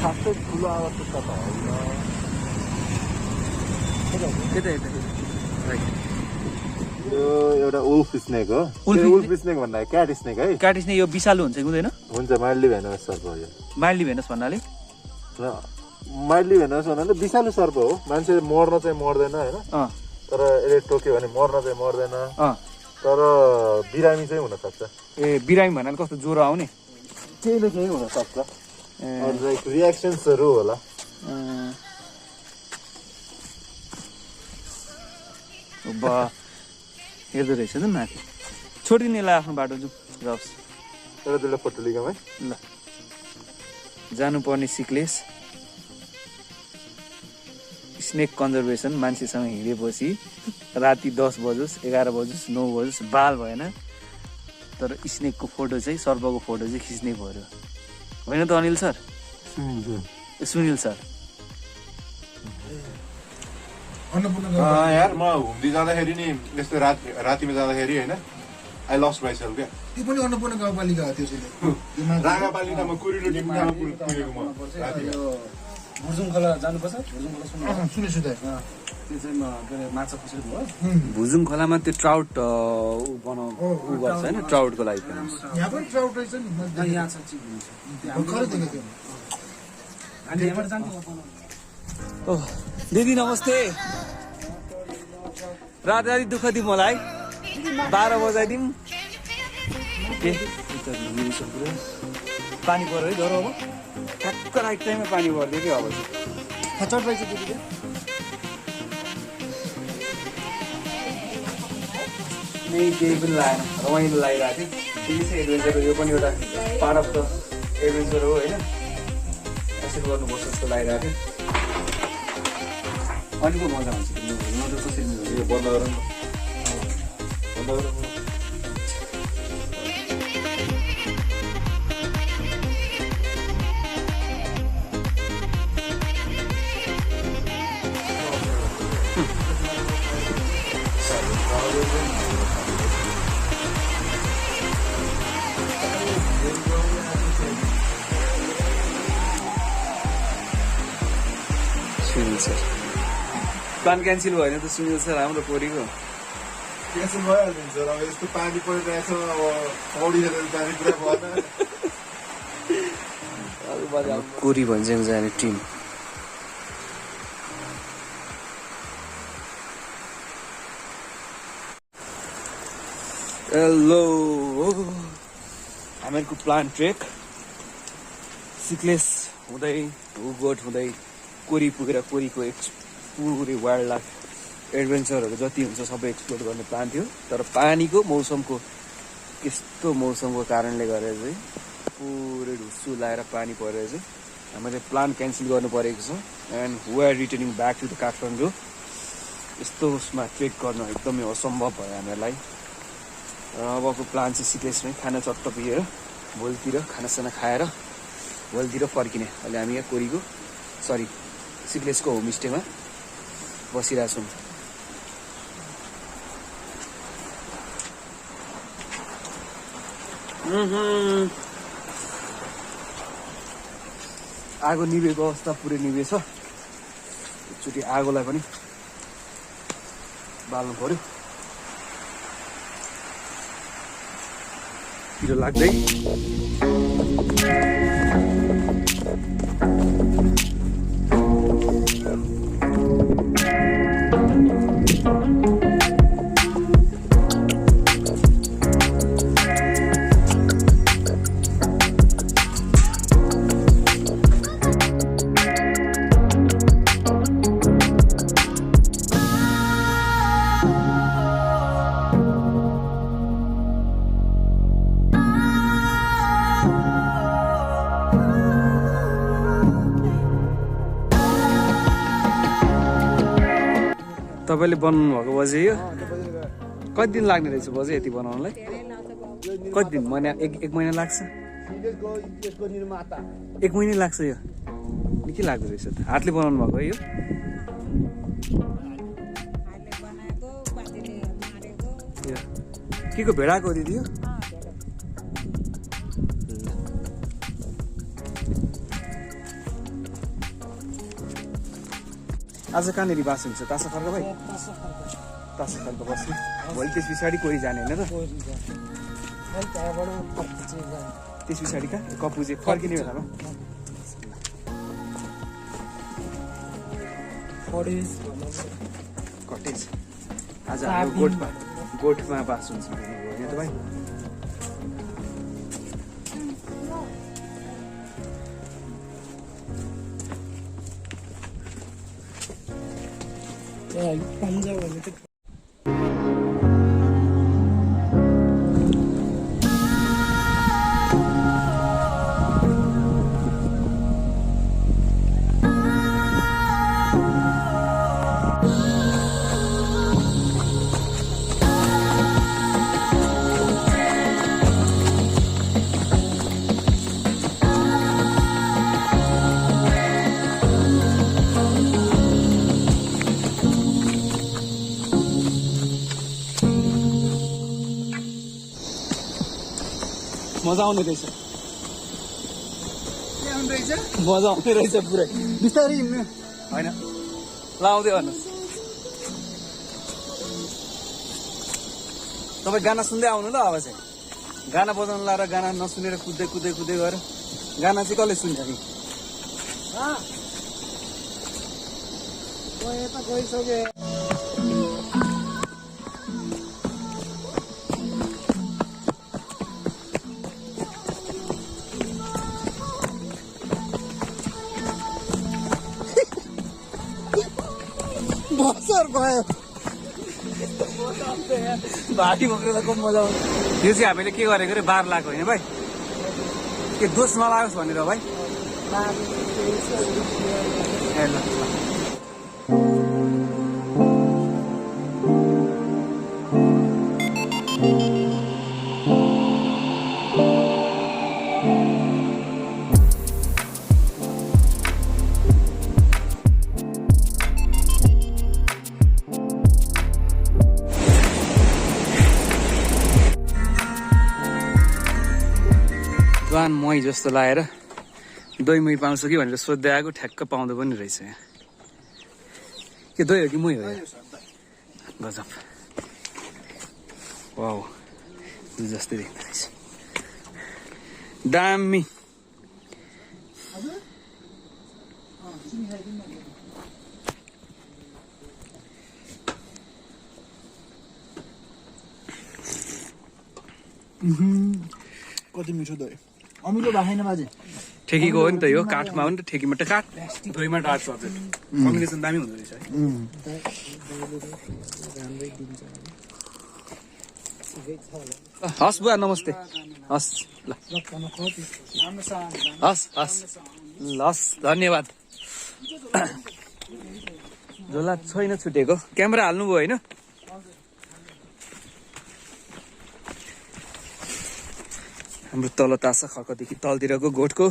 खासै ठुलो आवश्यकता त होइन। यो एउटा उल्फ स्नेक हो। उल्फ स्नेक भन्दा क्याट स्नेक है। क्याट स्नेक यो विषालु हुन्छ कि हुँदैन? हुन्छ, माइल्डली भेनस सर्प हो यो। माइल्डली भेनस भन्नाले माइल्डली भेनस भन्नाले विषालु सर्प हो। मान्छे मर्न चाहिँ मर्दैन होइन, तर यसले टोक्यो भने मर्न चाहिँ मर्दैन, तर बिरामी चाहिँ हुन सक्छ। ए बिरामी भन्नाले कस्तो ज्वरो आउने? केही न केही हुन सक्छ, लाइक रियाक्सन्सहरू होला। हेर्दो रहेछ नि माथि। छोडिदिनेलाई आफ्नो बाटो जाउँ रस। एउटा दुईवटा फोटो लिगौँ है। ल जानुपर्ने सिक्लेस स्नेक कन्जर्भेसन। मान्छेसँग हिँडेपछि राति 10 बजोस् 11 बजोस् 9 बजोस् बाल भएन, तर स्नेकको फोटो चाहिँ, सर्पको फोटो चाहिँ खिच्नै पर्यो होइन त अनिल सर? सुनिल सर यार, म घुम्दै जाँदाखेरि नि यस्तो रातिमा जाँदाखेरि होइन, आई लस्ट माइसेल्फ क्या। त्यो पनि अन्नपूर्ण गाउँपालिका हो। त्यो चाहिँ रागापालिकामा कुरिलो टिममा पुगेको म रातिमा। भुर्जुङ खोला जानुपर्छ। भुर्जुङ खोला सुनेछु त। त्यो चाहिँ के अरे माछा खसेको भयो। भुजुङ खोलामा त्यो ट्राउट गर्छ होइन, ट्राउटको लागि। यहाँ पनि ट्राउट रहेछ नि। यहाँ छ चिप हुन्छ। भर्खरै देखेको थिएँ। हामी यहाँबाट जान्छ। ओह दिदी नमस्ते। राति राति दुःख दिउँ मलाई 12 बजाइदिउँ। पानी पऱ्यो है धरो। अब ठ्याक्क राइट टाइममा पानी पर्थ्यो कि अब खचट रहेछ त्यति केही पनि लागेन, रमाइलो लागिरहेको थियो। ठिकै छ एडभेन्चर। यो पनि एउटा पार्ट अफ द एडभेन्चर हो होइन, यसरी गर्नुपर्छ जस्तो लागिरहेको थियो। अनि पो मजा आउँछ कसरी यो बन्द गरौँ न, बन्द गरौँ। सुनिल सर प्लान क्यान्सल भयो भने त सुनिल सर हाम्रो कोरीको क्यान्सल भइहाल्यो नि सर। अब यस्तो पानी परिरहेछ, अब पौडीहरू जाने कुरा भएन। कोरी भन्ज्याङ जाने टिम। हेलो, हामीहरूको प्लान ट्रेक सिक्लेस हुँदै हुगोट हुँदै कोरी पुगेर कोरीको पुरै वाइल्ड लाइफ एडभेन्चरहरू जति हुन्छ सबै एक्सप्लोर गर्ने प्लान थियो। तर पानीको मौसमको यस्तो मौसमको कारणले गर्दा चाहिँ पुरै ढुस्सु लगाएर पानी परेर चाहिँ हामीले प्लान क्यान्सल गर्नु परेको छ। And we are returning back to the Kathmandu. यस्तो उसमा ट्रेक गर्न एकदमै असम्भव भयो हामीहरूलाई। र अबको प्लान चाहिँ सिक्लेसमै खाना चट्ट पिएर भोलितिर खानासाना खाएर भोलितिर फर्किने। अहिले हामी यहाँ कोरीको सिक्लेसको होमस्टेमा बसिरहेको छौँ। आगो निभेको अवस्था पुरै निभेछ। एकचोटि आगोलाई पनि बाल्नु पर्यो। पिरो लाग्दै तपाईँले बनाउनु भएको बजे यो कति दिन लाग्ने रहेछ बजे यति बनाउनलाई? कति दिन? महिना? एक महिना लाग्छ? 1 महिना लाग्छ यो? के लाग्दो रहेछ त? हातले बनाउनु भएको है यो? के को भेडाको दिदी यो? आज कहाँनिर बास हुन्छ तासा खर्क भाइ तासा खर्क बस्ने भोलि त्यस पछाडि कोही जाने होइन त त्यस पछाडि कहाँ कपुजे फर्किने बेलामा कटेज आज हाम्रो गोठमा बास हुन्छ होइन त भाइ मजा आउने रहेछ मजा आउने रहेछ पुरै बिस्तारै हिँड्नु होइन लाउँदै भन्नुहोस् तपाईँ गाना सुन्दै आउनु ल अब चाहिँ गाना बजाउनु लाएर गाना नसुनेर कुद्दै कुद्दै कुद्दै गएर गाना चाहिँ कसले सुन्छ कि बसर भयो भाटी बोकेर कम मजा आउँछ यो चाहिँ हामीले के गरेको रे बार लगाएको होइन भाइ के दोष नलागोस् भनेर भाइ ए ल वान मही जस्तो लाएर दही मही पाउँछ कि भनेर सोध्दै आएको ठ्याक्क पाउँदो पनि रहेछ यहाँ के दही हो कि मही हो गजब वाउ दुध जस्तै देख्दो रहेछ दामी कति मिठो दही अमिलो भएको बाजे ठेकीको हो नि त यो काठमा हो नि त ठेकीमा त काठ दहीमा डार्क चक्लेट कम्बिनेसन दामी हुँदो रहेछ है हस् बुवा नमस्ते हस् ल हस् हस् ल हस् धन्यवाद झोला छैन छुटेको क्यामेरा हाल्नुभयो होइन हाम्रो तल तासा खर्कदेखि तलतिरको गोठको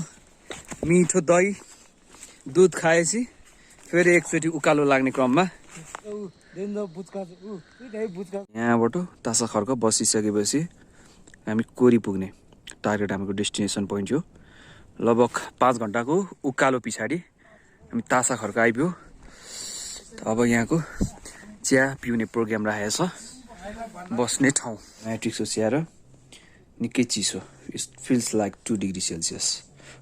मिठो दही दुध खाएपछि फेरि एकचोटि उकालो लाग्ने क्रममा यहाँबाट तासा खर्क बसिसकेपछि हामी कोरी पुग्ने टार्गेट हाम्रो डेस्टिनेसन पोइन्ट हो लगभग 5 घन्टाको उकालो पछाडि हामी तासा खर्क आइपुग्यो अब यहाँको चिया पिउने प्रोग्राम राखेको छ बस्ने ठाउँ म्याट्रिक्स चिया निकै चिसो it feels like 2 degrees Celsius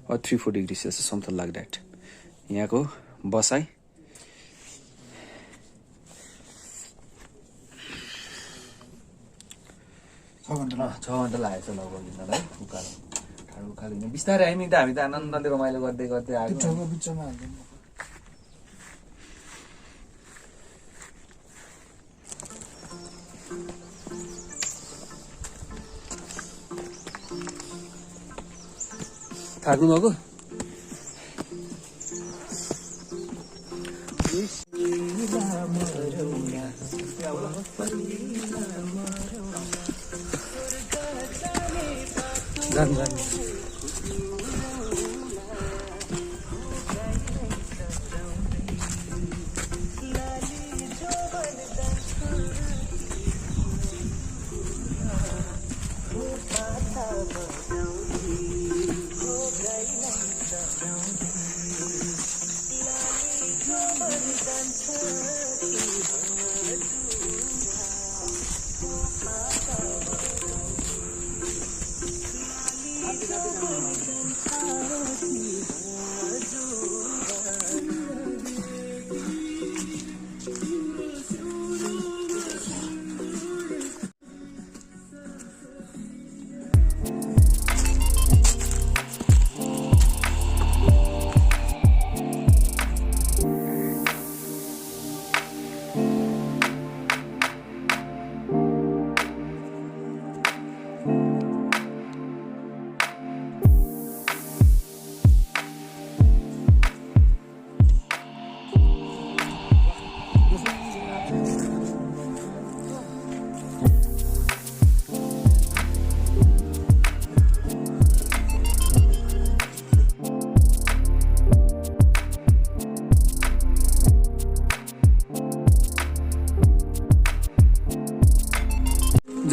or 3-4 degrees Celsius, something like that. यहाँको बसाइ 6 घन्टा 6 घन्टा लागेको छ लगभग हिँड्नलाई उकालो हिँड्नु बिस्तारै हामी त आनन्दले रमाइलो गर्दै गर्दै आयो बिचमा थाक्नु भएको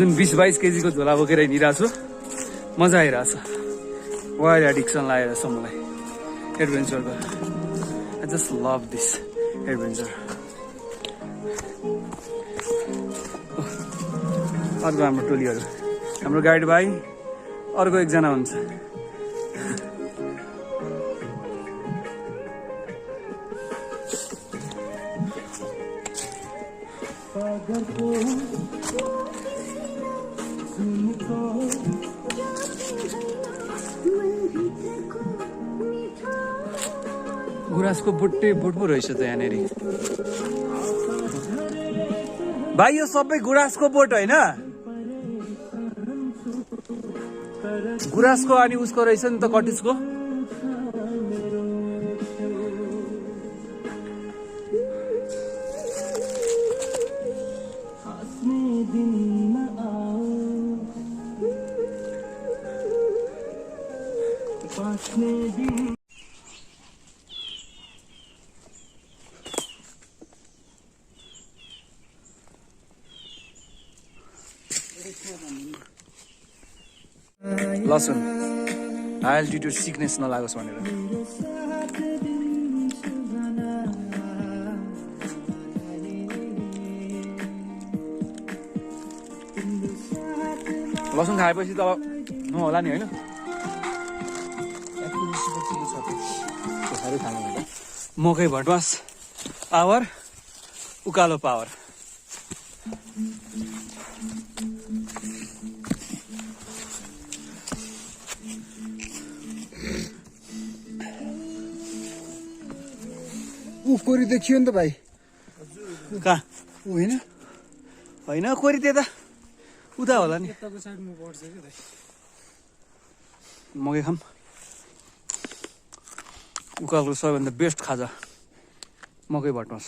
जुन 20-22 केजीको झोला बोकेर हिँडिरहेको छु मजा आइरहेछ वाइल्ड एडिक्सन लागेर मलाई एडभेन्चरको I just love this adventure अर्को हाम्रो टोलीहरू हाम्रो गाइड भाइ अर्को एकजना हुन्छ गुराँसको बोट पो रहेछ त यहाँनिर भाइ यो सबै गुराँसको बोट होइन गुराँसको अनि उसको रहेछ नि त कटिजको लसुन हाई एल्टिट्युड सिकनेस नलागोस् भनेर लसुन खाएपछि त नहोला नि होइन मकै भटमास पावर उकालो पावर कोरी देखियो नि त भाइ कहाँ होइन होइन कोरी त्यता उता होला नि मकै खाम उकालको सबैभन्दा बेस्ट खाजा मकै भटमास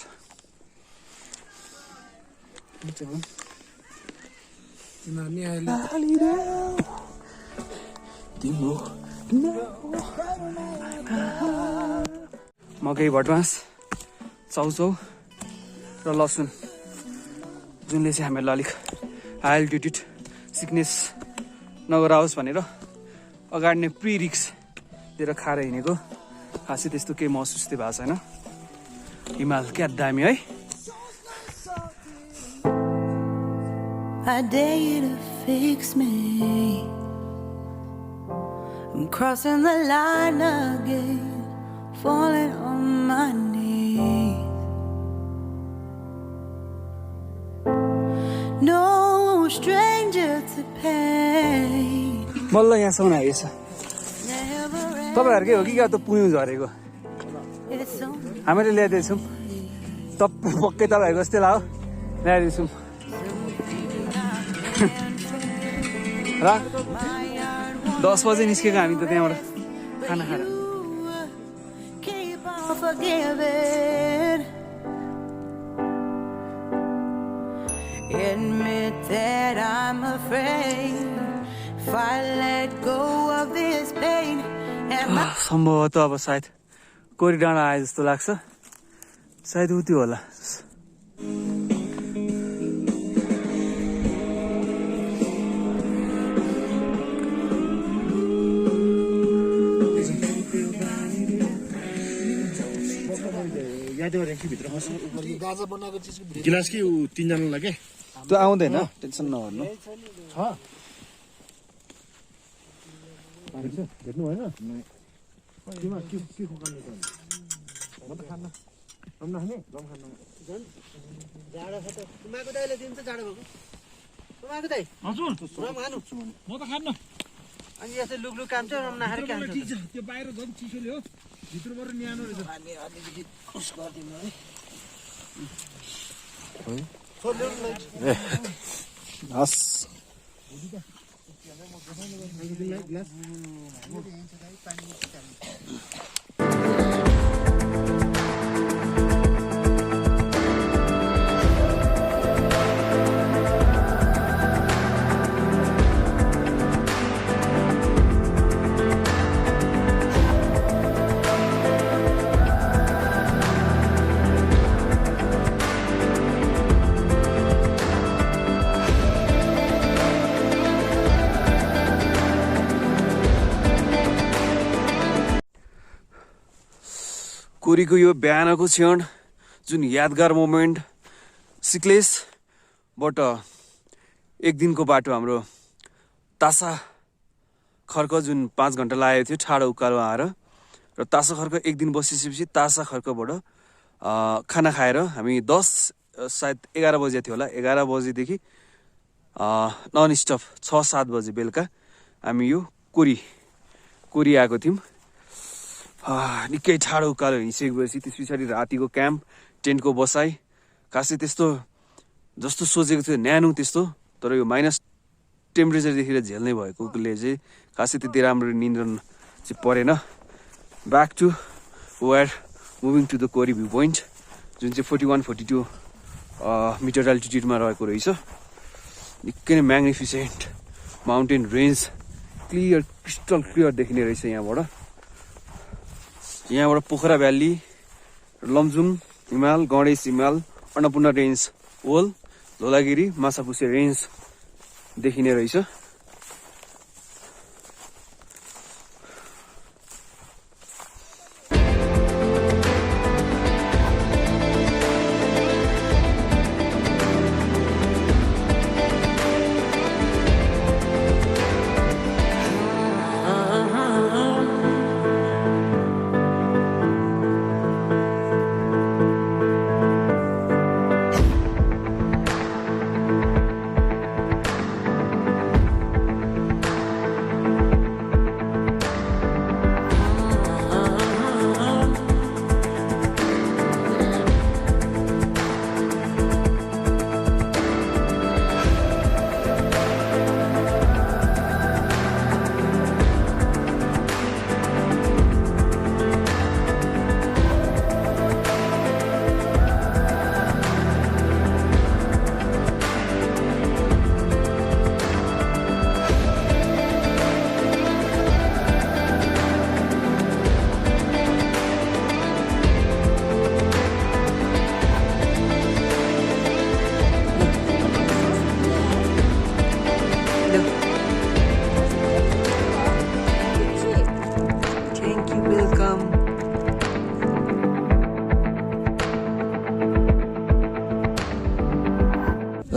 मकै भटमास चाउचाउ र लसुन जुनले चाहिँ हामीहरूलाई अलिक हाई एल्टिट्युड सिकनेस नगराओस् भनेर अगाडि नै प्री रिक्स दिएर खाएर हिँडेको खासै त्यस्तो केही महसुस चाहिँ भएको छैन हिमाल क्या दामी है I dare you to fix me. I'm crossing the line again, falling on my knees. No stranger to pain. बल्ल यहाँसम्म आइएछ Never तपाईँहरूकै हो कि क्या त पुयौँ झरेको it's on हामीले ल्याइदिएछौँ पक्कै तपाईँहरूको जस्तै लाग्यो ल्याइदिएछौँ र 10 बजे निस्केको हामी त त्यहाँबाट खाना खाएर keep on forgiving. Admit that I'm afraid if I let go of this pain. Am I सम्भवतः अब सायद कोरी डाँडा आए जस्तो लाग्छ सायद उति होला गाजा बनाएको चिजको गिलास कि तिनजनालाई के त्यो आउँदैन टेन्सन नगर्नु भेट्नु होइन केमा के खोकाल्नु त म त खान्न रम नखाने रम खान्न जाडो छ त तुमाको दाइले दिन्छ जाडो भएको तुमाको दाइ हजुर रम खानु म त खान्न अनि यस्तो लुकलुक काम छ रम नखाएर काम ठिक छ त्यो बाहिर झन् चिसोले हो भित्रबाट न्यानो रहेछ अलिकति उस गरिदिनु है हस् कोरीको यो बिहानको क्षण जुन यादगार मोमेन्ट सिक्लेसबाट एक दिनको बाटो हाम्रो तासा खर्क जुन 5 घन्टा लागेको थियो ठाडो उकालो आएर र तासा खर्क एक दिन बसिसकेपछि तासा खर्कबाट खाना खाएर हामी 10 सायद 11 बजे थियो होला 11 बजेदेखि नन स्टप 6-7 बजे बेलुका हामी यो कोरी आएको थियौँ। निकै ठाडो उकालो हिँडिसकेपछि त्यस पछाडि रातिको क्याम्प टेन्टको बसाइ खासै त्यस्तो जस्तो सोचेको थियो न्यानो त्यस्तो तर यो माइनस टेम्परेचर देखेर झेल्ने भएकोले चाहिँ खासै त्यति राम्रो निन्द्रा चाहिँ परेन। Back to where moving to the Kori view point जुन चाहिँ 41-42 मिटर अल्टिट्युडमा रहेको रहेछ। निकै नै magnificent mountain range crystal clear देखिने रहेछ यहाँबाट पोखरा भ्याली, लमजुङ हिमाल, गणेश हिमाल, अन्नपूर्ण रेन्ज ओल, धौलागिरी, माछापुछे रेन्ज देखिने रहेछ।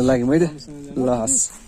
लाग्यो मैले ल हस्।